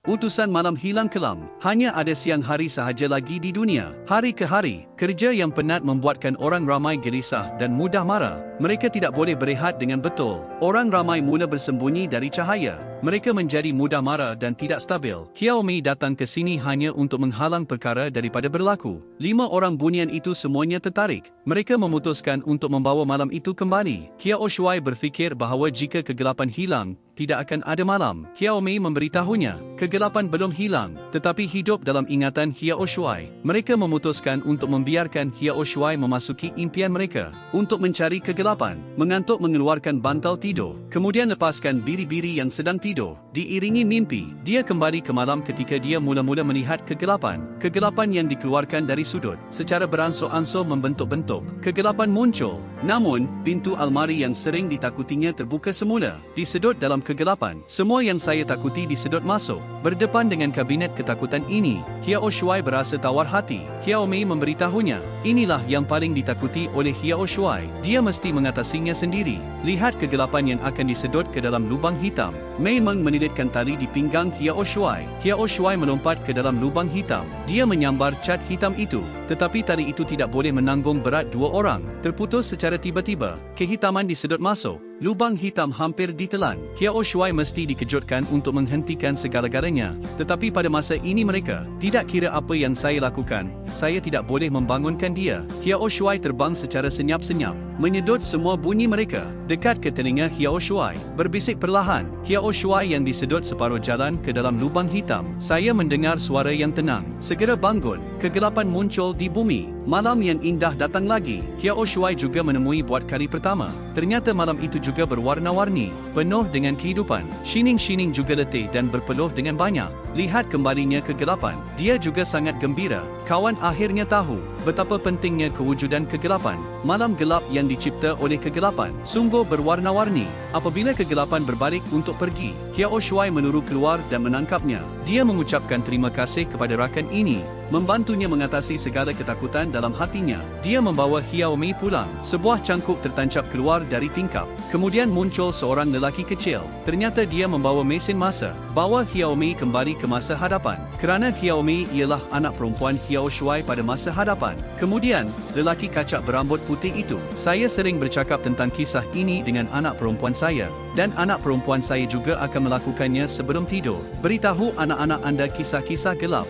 Utusan malam hilang kelam. Hanya ada siang hari sahaja lagi di dunia. Hari ke hari, kerja yang penat membuatkan orang ramai gelisah dan mudah marah. Mereka tidak boleh berehat dengan betul. Orang ramai mula bersembunyi dari cahaya. Mereka menjadi mudah marah dan tidak stabil. Xiaomi datang ke sini hanya untuk menghalang perkara daripada berlaku. 5 orang bunian itu semuanya tertarik. Mereka memutuskan untuk membawa malam itu kembali. Xiao Shuai berfikir bahawa jika kegelapan hilang, tidak akan ada malam. Xiaomi memberitahunya, kegelapan belum hilang, tetapi hidup dalam ingatan Xiao Shuai. Mereka memutuskan untuk membiarkan Xiao Shuai memasuki impian mereka. Untuk mencari kegelapan, mengantuk mengeluarkan bantal tidur, kemudian lepaskan biri-biri yang sedang tidur. Diiringi mimpi, dia kembali ke malam ketika dia mula-mula melihat kegelapan. Kegelapan yang dikeluarkan dari sudut, secara beransur-ansur membentuk-bentuk. Kegelapan muncul, namun, pintu almari yang sering ditakutinya terbuka semula. Disedot dalam kegelapan, semua yang saya takuti disedot masuk. Berdepan dengan kabinet ketakutan ini, Xiao Shuai berasa tawar hati. Xiaomi memberitahunya, inilah yang paling ditakuti oleh Xiao Shuai. Dia mesti mengatasinya sendiri. Lihat kegelapan yang akan disedot ke dalam lubang hitam. Mei Meng menilitkan tali di pinggang Xiao Shuai. Xiao Shuai melompat ke dalam lubang hitam. Dia menyambar cat hitam itu, tetapi tali itu tidak boleh menanggung berat 2 orang. Terputus secara tiba-tiba, kehitaman disedot masuk. Lubang hitam hampir ditelan. Xiao Shuai mesti dikejutkan untuk menghentikan segala-galanya. Tetapi pada masa ini mereka, tidak kira apa yang saya lakukan, saya tidak boleh membangunkan dia. Xiao Shuai terbang secara senyap-senyap, menyedot semua bunyi mereka. Dekat ke telinga Xiao Shuai, berbisik perlahan. Xiao Shuai yang disedot separuh jalan ke dalam lubang hitam. Saya mendengar suara yang tenang. Segera bangun, kegelapan muncul di bumi. Malam yang indah datang lagi. Xiao Shuai juga menemui buat kali pertama. Ternyata malam itu juga berwarna-warni, penuh dengan kehidupan. Shining-Shining juga letih dan berpeluh dengan banyak. Lihat kembalinya kegelapan. Dia juga sangat gembira. Kawan akhirnya tahu betapa pentingnya kewujudan kegelapan. Malam gelap yang dicipta oleh kegelapan sungguh berwarna-warni. Apabila kegelapan berbalik untuk pergi, Xiao Shuai meluru keluar dan menangkapnya. Dia mengucapkan terima kasih kepada rakan ini, membantunya mengatasi segala ketakutan dalam hatinya. Dia membawa Xiaomi pulang. Sebuah cangkuk tertancap keluar dari tingkap. Kemudian muncul seorang lelaki kecil. Ternyata dia membawa mesin masa. Bawa Xiaomi kembali ke masa hadapan. Kerana Xiaomi ialah anak perempuan Xiao Shuai pada masa hadapan. Kemudian, lelaki kacak berambut putih itu. Saya sering bercakap tentang kisah ini dengan anak perempuan saya. Dan anak perempuan saya juga akan melakukannya sebelum tidur. Beritahu anak-anak anda kisah-kisah gelap.